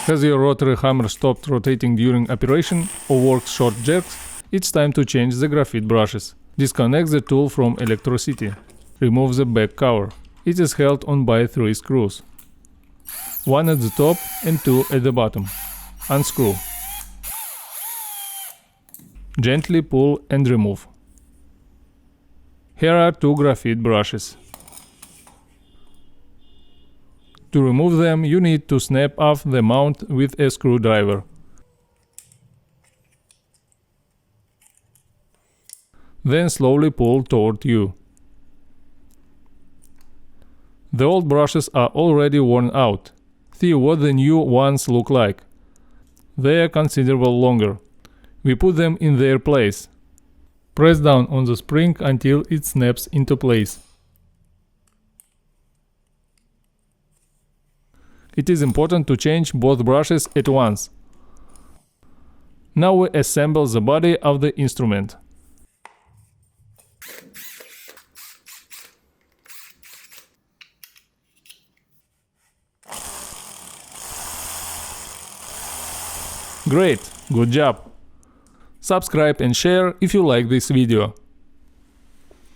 Has your rotary hammer stopped rotating during operation or works short jerks? It's time to change the graphite brushes. Disconnect the tool from electricity. Remove the back cover. It is held on by 3 screws. 1 at the top and 2 at the bottom. Unscrew. Gently pull and remove. Here are 2 graphite brushes. To remove them, you need to snap off the mount with a screwdriver. Then slowly pull toward you. The old brushes are already worn out. See what the new ones look like. They are considerably longer. We put them in their place. Press down on the spring until it snaps into place. It is important to change both brushes at once. Now we assemble the body of the instrument. Great, good job! Subscribe and share if you like this video.